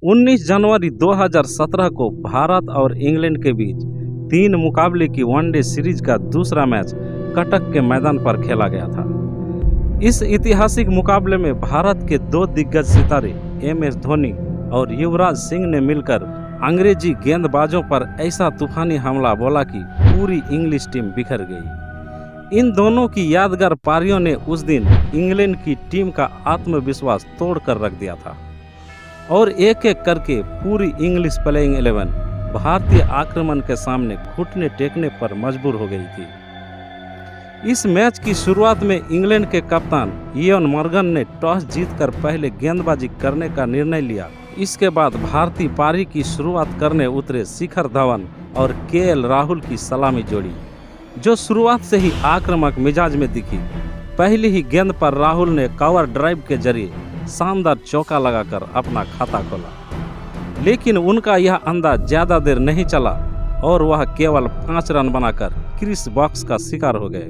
19 जनवरी 2017 को भारत और इंग्लैंड के बीच 3 मुकाबले की वनडे सीरीज का दूसरा मैच कटक के मैदान पर खेला गया था। इस ऐतिहासिक मुकाबले में भारत के 2 दिग्गज सितारे MS धोनी और युवराज सिंह ने मिलकर अंग्रेजी गेंदबाजों पर ऐसा तूफानी हमला बोला कि पूरी इंग्लिश टीम बिखर गई। इन दोनों की यादगार पारियों ने उस दिन इंग्लैंड की टीम का आत्मविश्वास तोड़कर रख दिया था और एक एक करके पूरी इंग्लिश प्लेइंग 11 भारतीय आक्रमण के सामने घुटने टेकने पर मजबूर हो गई थी। इस मैच की शुरुआत में इंग्लैंड के कप्तान इयान मॉर्गन ने टॉस जीतकर पहले गेंदबाजी करने का निर्णय लिया। इसके बाद भारतीय पारी की शुरुआत करने उतरे शिखर धवन और KL राहुल की सलामी जोड़ी, जो शुरुआत से ही आक्रामक मिजाज में दिखी। पहली ही गेंद पर राहुल ने कवर ड्राइव के जरिए शानदार चौका लगाकर अपना खाता खोला, लेकिन उनका यह अंदाज ज़्यादा देर नहीं चला और वह केवल 5 रन बनाकर क्रिस बॉक्स का शिकार हो गए।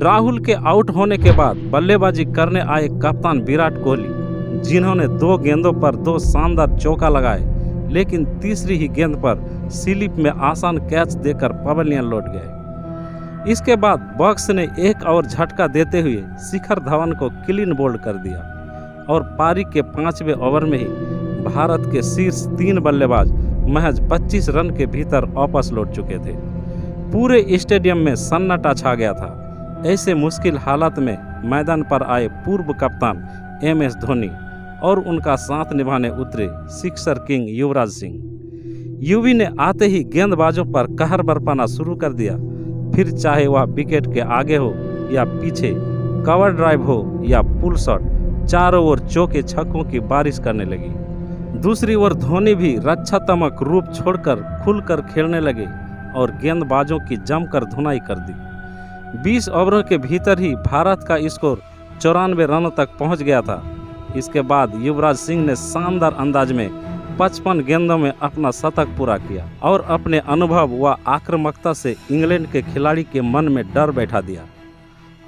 राहुल के आउट होने के बाद बल्लेबाजी करने आए कप्तान विराट कोहली, जिन्होंने 2 गेंदों पर 2 शानदार चौका लगाए, लेकिन तीसरी ही गेंद पर स्लिप में आसान कैच देकर पवेलियन लौट गए। इसके बाद बॉक्स ने एक और झटका देते हुए शिखर धवन को क्लीन बोल्ड कर दिया और पारी के 5वें ओवर में ही भारत के शीर्ष 3 बल्लेबाज महज 25 रन के भीतर वापस लौट चुके थे। पूरे स्टेडियम में सन्नाटा छा गया था। ऐसे मुश्किल हालात में मैदान पर आए पूर्व कप्तान MS धोनी और उनका साथ निभाने उतरे सिक्सर किंग युवराज सिंह। युवी ने आते ही गेंदबाजों पर कहर बरपाना शुरू कर दिया। फिर चाहे वह विकेट के आगे हो या पीछे, कवर ड्राइव हो या पुल शॉट, चारों ओर चौके छक्कों की बारिश करने लगी। दूसरी ओर धोनी भी रक्षात्मक रूप छोड़कर खुलकर खेलने लगे और गेंदबाजों की जमकर धुनाई कर दी। 20 ओवरों के भीतर ही भारत का स्कोर 94 रनों तक पहुंच गया था। इसके बाद युवराज सिंह ने शानदार अंदाज में 55 गेंदों में अपना शतक पूरा किया और अपने अनुभव व आक्रामकता से इंग्लैंड के खिलाड़ी के मन में डर बैठा दिया।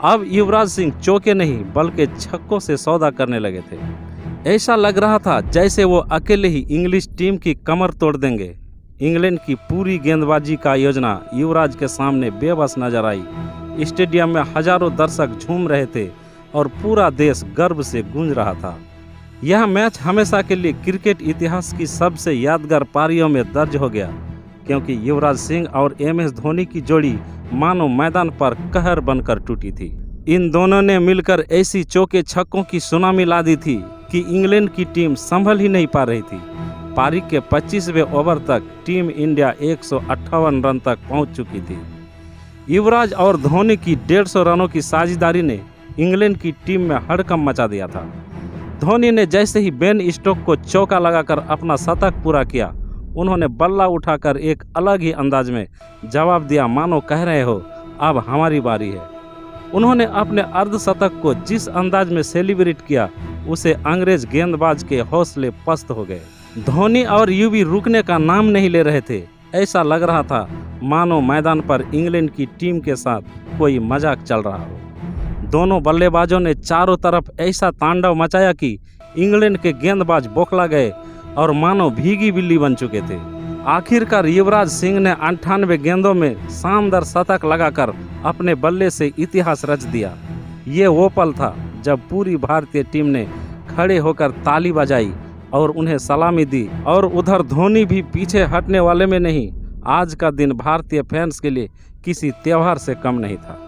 अब युवराज सिंह चौके नहीं बल्कि छक्कों से सौदा करने लगे थे। ऐसा लग रहा था जैसे वो अकेले ही इंग्लिश टीम की कमर तोड़ देंगे। इंग्लैंड की पूरी गेंदबाजी का योजना युवराज के सामने बेबस नजर आई। स्टेडियम में हजारों दर्शक झूम रहे थे और पूरा देश गर्व से गूंज रहा था। यह मैच हमेशा के लिए क्रिकेट इतिहास की सबसे यादगार पारियों में दर्ज हो गया, क्योंकि युवराज सिंह और MS धोनी की जोड़ी मानो मैदान पर कहर बनकर टूटी थी। इन दोनों ने मिलकर ऐसी चौके छक्कों की सुनामी ला दी थी कि इंग्लैंड की टीम संभल ही नहीं पा रही थी। पारी के 25वें ओवर तक टीम इंडिया 158 रन तक पहुंच चुकी थी। युवराज और धोनी की 150 रनों की साझेदारी ने इंग्लैंड की टीम में हड़कंप मचा दिया था। धोनी ने जैसे ही बेन स्टोक को चौका लगाकर अपना शतक पूरा किया, उन्होंने बल्ला उठाकर एक अलग ही अंदाज में जवाब दिया, मानो कह रहे हो अब हमारी बारी है। उन्होंने अपने अर्धशतक को जिस अंदाज में सेलिब्रेट किया, उसे अंग्रेज गेंदबाज के हौसले पस्त हो गए। धोनी और युवी रुकने का नाम नहीं ले रहे थे। ऐसा लग रहा था मानो मैदान पर इंग्लैंड की टीम के साथ कोई मजाक चल रहा हो। दोनों बल्लेबाजों ने चारों तरफ ऐसा तांडव मचाया कि इंग्लैंड के गेंदबाज बौखला गए और मानो भीगी बिल्ली बन चुके थे। आखिरकार युवराज सिंह ने 98 गेंदों में शानदार शतक लगाकर अपने बल्ले से इतिहास रच दिया। ये वो पल था जब पूरी भारतीय टीम ने खड़े होकर ताली बजाई और उन्हें सलामी दी, और उधर धोनी भी पीछे हटने वाले में नहीं। आज का दिन भारतीय फैंस के लिए किसी त्यौहार से कम नहीं था।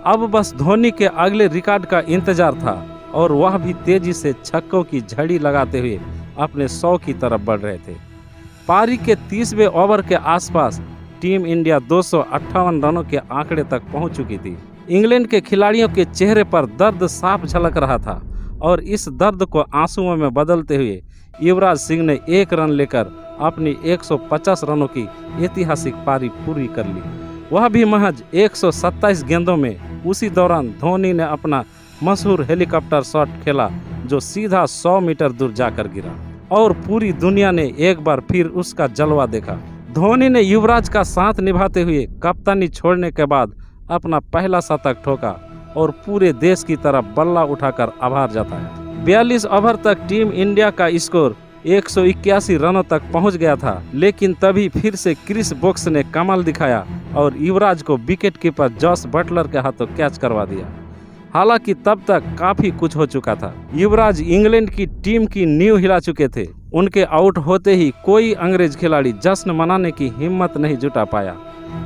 अब बस धोनी के अगले रिकॉर्ड का इंतजार था और वह भी तेजी से छक्कों की झड़ी लगाते हुए अपने 100 की तरफ बढ़ रहे थे। पारी के 30वें ओवर के आसपास टीम इंडिया 258 रनों के आंकड़े तक पहुंच चुकी थी। इंग्लैंड के खिलाड़ियों के चेहरे पर दर्द साफ झलक रहा था और इस दर्द को आंसुओं में बदलते हुए युवराज सिंह ने 1 रन लेकर अपनी 150 रनों की ऐतिहासिक पारी पूरी कर ली, वह भी महज 127 गेंदों में। उसी दौरान धोनी ने अपना मशहूर हेलीकॉप्टर शॉट खेला, जो सीधा 100 मीटर दूर जाकर गिरा और पूरी दुनिया ने एक बार फिर उसका जलवा देखा। धोनी ने युवराज का साथ निभाते हुए कप्तानी छोड़ने के बाद अपना पहला शतक ठोका और पूरे देश की तरफ बल्ला उठाकर आभार जताया। 42 ओवर तक टीम इंडिया का स्कोर 181 रनों तक पहुंच गया था, लेकिन तभी फिर से क्रिस वोक्स ने कमाल दिखाया और युवराज को विकेटकीपर जॉस बटलर के हाथों कैच करवा दिया। हालांकि तब तक काफी कुछ हो चुका था। युवराज इंग्लैंड की टीम की नींव हिला चुके थे। उनके आउट होते ही कोई अंग्रेज खिलाड़ी जश्न मनाने की हिम्मत नहीं जुटा पाया।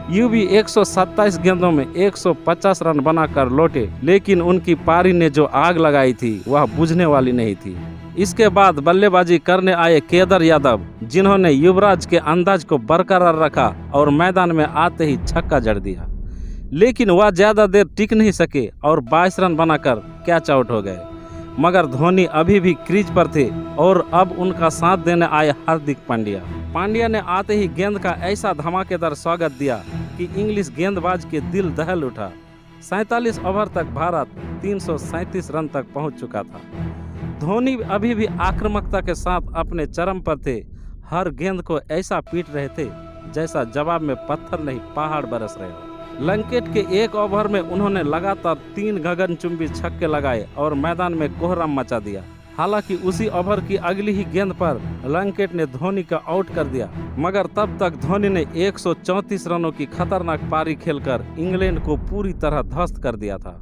युवी 127 गेंदों में 150 रन बनाकर लौटे, लेकिन उनकी पारी ने जो आग लगाई थी वह बुझने वाली नहीं थी। इसके बाद बल्लेबाजी करने आए केदार यादव, जिन्होंने युवराज के अंदाज को बरकरार रखा और मैदान में आते ही छक्का जड़ दिया, लेकिन वह ज्यादा देर टिक नहीं सके और 22 रन बनाकर कैच आउट हो गए। मगर धोनी अभी भी क्रीज पर थे और अब उनका साथ देने आए हार्दिक पांड्या ने आते ही गेंद का ऐसा धमाकेदार स्वागत दिया कि इंग्लिश गेंदबाज के दिल दहल उठा। 47 ओवर तक भारत 337 रन तक पहुंच चुका था। धोनी अभी भी आक्रामकता के साथ अपने चरम पर थे। हर गेंद को ऐसा पीट रहे थे जैसा जवाब में पत्थर नहीं पहाड़ बरस रहे हो। लंकेट के एक ओवर में उन्होंने लगातार 3 गगनचुंबी छक्के लगाए और मैदान में कोहराम मचा दिया। हालांकि उसी ओवर की अगली ही गेंद पर लंकेट ने धोनी का आउट कर दिया, मगर तब तक धोनी ने 134 रनों की खतरनाक पारी खेलकर इंग्लैंड को पूरी तरह ध्वस्त कर दिया था।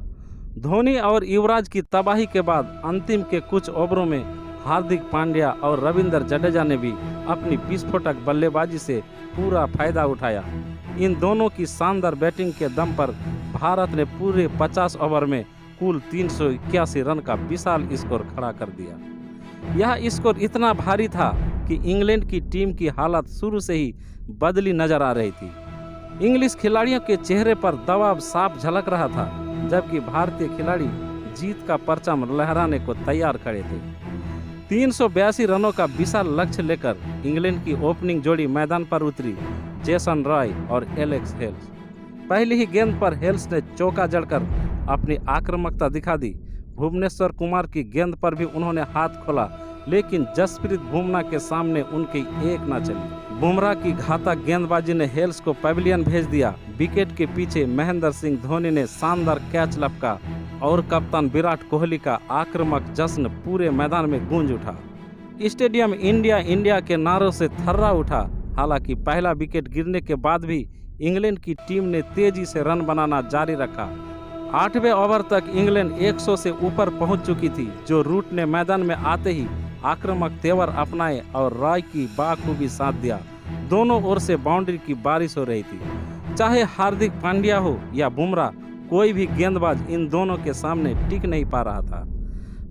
धोनी और युवराज की तबाही के बाद अंतिम के कुछ ओवरों में हार्दिक पांड्या और रविंद्र जडेजा ने भी अपनी विस्फोटक बल्लेबाजी से पूरा फायदा उठाया। इन दोनों की शानदार बैटिंग के दम पर भारत ने पूरे 50 ओवर में कुल 381 रन का विशाल स्कोर खड़ा कर दिया। यह स्कोर इतना भारी था कि इंग्लैंड की टीम की हालत शुरू से ही बदली नजर आ रही थी। इंग्लिश खिलाड़ियों के चेहरे पर दबाव साफ झलक रहा था, जबकि भारतीय खिलाड़ी जीत का परचम लहराने को तैयार खड़े थे। 382 रनों का विशाल लक्ष्य लेकर इंग्लैंड की ओपनिंग जोड़ी मैदान पर उतरी, जेसन रॉय और एलेक्स हेल्स। पहली ही गेंद पर हेल्स ने चौका जड़कर अपनी आक्रामकता दिखा दी। भुवनेश्वर कुमार की गेंद पर भी उन्होंने हाथ खोला, लेकिन जसप्रीत बुमराह के सामने उनकी एक न चली। बुमराह की घातक गेंदबाजी ने हेल्स को पवेलियन भेज दिया। विकेट के पीछे महेंद्र सिंह धोनी ने शानदार कैच लपका और कप्तान विराट कोहली का आक्रामक जश्न पूरे मैदान में गूंज उठा। स्टेडियम इंडिया इंडिया के नारों से थर्रा उठा। हालांकि पहला विकेट गिरने के बाद भी इंग्लैंड की टीम ने तेजी से रन बनाना जारी रखा। 8वें ओवर तक इंग्लैंड 100 से ऊपर पहुंच चुकी थी, जो रूट ने मैदान में आते ही आक्रामक तेवर अपनाए और रॉय की बाखूबी साथ दिया। दोनों ओर से बाउंड्री की बारिश हो रही थी। चाहे हार्दिक पांड्या हो या बुमराह, कोई भी गेंदबाज इन दोनों के सामने टिक नहीं पा रहा था।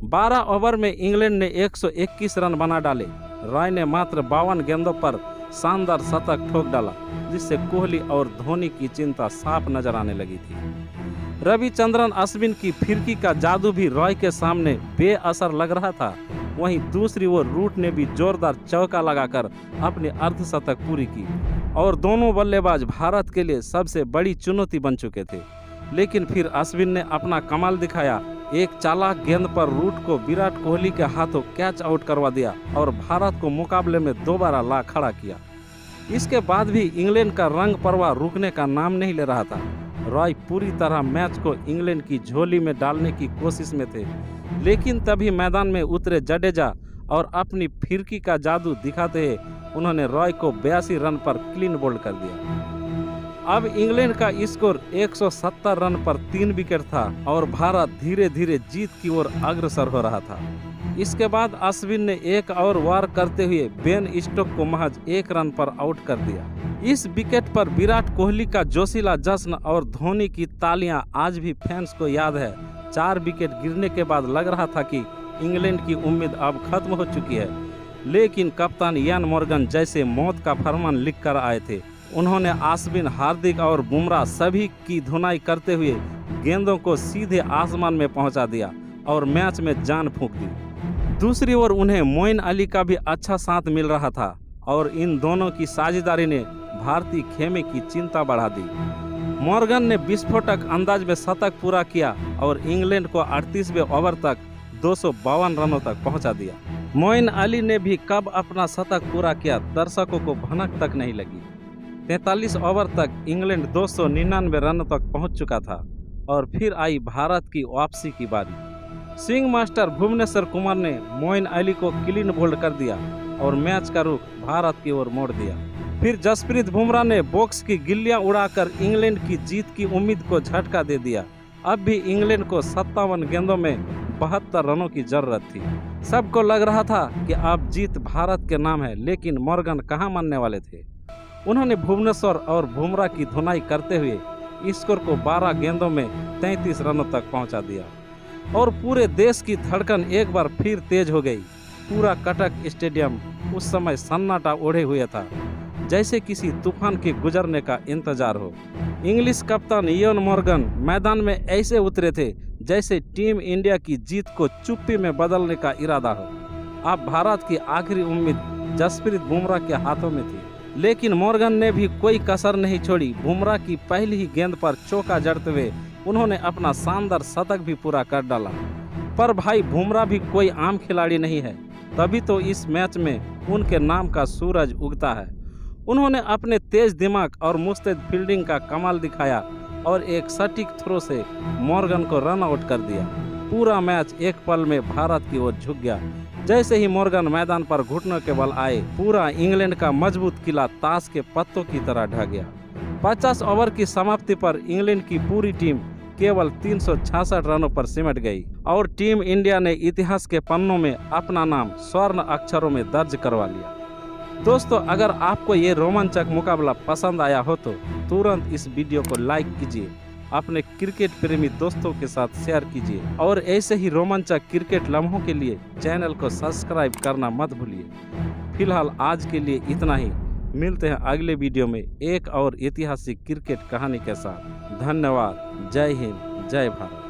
12 ओवर में इंग्लैंड ने 121 रन बना डाले। रॉय ने मात्र 52 गेंदों पर शानदार शतक ठोक डाला, जिससे कोहली और धोनी की चिंता साफ नजर आने लगी थी। रविचंद्रन अश्विन की फिरकी का जादू भी रॉय के सामने बेअसर लग रहा था। वहीं दूसरी ओर रूट ने भी जोरदार चौका लगाकर अपनी अर्धशतक पूरी की और दोनों बल्लेबाज भारत के लिए सबसे बड़ी चुनौती बन चुके थे। लेकिन फिर अश्विन ने अपना कमाल दिखाया। एक चालाक गेंद पर रूट को विराट कोहली के हाथों कैच आउट करवा दिया और भारत को मुकाबले में दोबारा ला खड़ा किया। इसके बाद भी इंग्लैंड का रंग परवाह रुकने का नाम नहीं ले रहा था। रॉय पूरी तरह मैच को इंग्लैंड की झोली में डालने की कोशिश में थे, लेकिन तभी मैदान में उतरे जडेजा और अपनी फिरकी का जादू दिखाते हुए उन्होंने रॉय को 82 रन पर क्लीन बोल्ड कर दिया। अब इंग्लैंड का स्कोर 170 रन पर 3 विकेट था और भारत धीरे धीरे जीत की ओर अग्रसर हो रहा था। इसके बाद अश्विन ने एक और वार करते हुए बेन स्टोक को महज 1 रन पर आउट कर दिया। इस विकेट पर विराट कोहली का जोशीला जश्न और धोनी की तालियां आज भी फैंस को याद है। 4 विकेट गिरने के बाद लग रहा था कि इंग्लैंड की उम्मीद अब खत्म हो चुकी है, लेकिन कप्तान इयान मॉर्गन जैसे मौत का फरमान लिख कर आए थे। उन्होंने अश्विन, हार्दिक और बुमराह सभी की धुनाई करते हुए गेंदों को सीधे आसमान में पहुंचा दिया और मैच में जान फूंक दी। दूसरी ओर उन्हें मोइन अली का भी अच्छा साथ मिल रहा था और इन दोनों की साझेदारी ने भारतीय खेमे की चिंता बढ़ा दी। मॉर्गन ने विस्फोटक अंदाज में शतक पूरा किया और इंग्लैंड को 38वें ओवर तक 252 रनों तक पहुंचा दिया। मोइन अली ने भी कब अपना शतक पूरा किया, दर्शकों को भनक तक नहीं लगी। 43 ओवर तक इंग्लैंड 299 रनों तक पहुंच चुका था और फिर आई भारत की वापसी की बारी। स्विंग मास्टर भुवनेश्वर कुमार ने मोइन अली को क्लीन बोल्ड कर दिया और मैच का रुख भारत की ओर मोड़ दिया। फिर जसप्रीत बुमराह ने बॉक्स की गिल्लियां उड़ाकर इंग्लैंड की जीत की उम्मीद को झटका दे दिया। अब भी इंग्लैंड को 57 गेंदों में 72 रनों की जरूरत थी। सबको लग रहा था कि अब जीत भारत के नाम है, लेकिन मॉर्गन कहां मानने वाले थे। उन्होंने भुवनेश्वर और बुमराह की धुनाई करते हुए स्कोर को 12 गेंदों में 33 रनों तक पहुंचा दिया और पूरे देश की धड़कन एक बार फिर तेज हो गई। पूरा कटक स्टेडियम उस समय सन्नाटा ओढ़े हुए था, जैसे किसी तूफान के गुजरने का इंतजार हो। इंग्लिश कप्तान इयान मॉर्गन मैदान में ऐसे उतरे थे जैसे टीम इंडिया की जीत को चुप्पी में बदलने का इरादा हो। अब भारत की आखिरी उम्मीद जसप्रीत बुमराह के हाथों में थी, लेकिन मॉर्गन ने भी कोई कसर नहीं छोड़ी। बुमराह की पहली ही गेंद पर चौका जड़ते हुए उन्होंने अपना शानदार शतक भी पूरा कर डाला। पर भाई बुमराह भी कोई आम खिलाड़ी नहीं है, तभी तो इस मैच में उनके नाम का सूरज उगता है। उन्होंने अपने तेज दिमाग और मुस्तैद फील्डिंग का कमाल दिखाया और एक सटीक थ्रो से मॉर्गन को रन आउट कर दिया। पूरा मैच एक पल में भारत की ओर झुक गया। जैसे ही मॉर्गन मैदान पर घुटनों के बल आए, पूरा इंग्लैंड का मजबूत किला ताश के पत्तों की तरह ढह गया। 50 ओवर की समाप्ति पर इंग्लैंड की पूरी टीम केवल 366 रनों पर सिमट गई और टीम इंडिया ने इतिहास के पन्नों में अपना नाम स्वर्ण अक्षरों में दर्ज करवा लिया। दोस्तों, अगर आपको ये रोमांचक मुकाबला पसंद आया हो तो तुरंत इस वीडियो को लाइक कीजिए, अपने क्रिकेट प्रेमी दोस्तों के साथ शेयर कीजिए और ऐसे ही रोमांचक क्रिकेट लम्हों के लिए चैनल को सब्सक्राइब करना मत भूलिए। फिलहाल आज के लिए इतना ही। मिलते हैं अगले वीडियो में एक और ऐतिहासिक क्रिकेट कहानी के साथ। धन्यवाद। जय हिंद, जय भारत।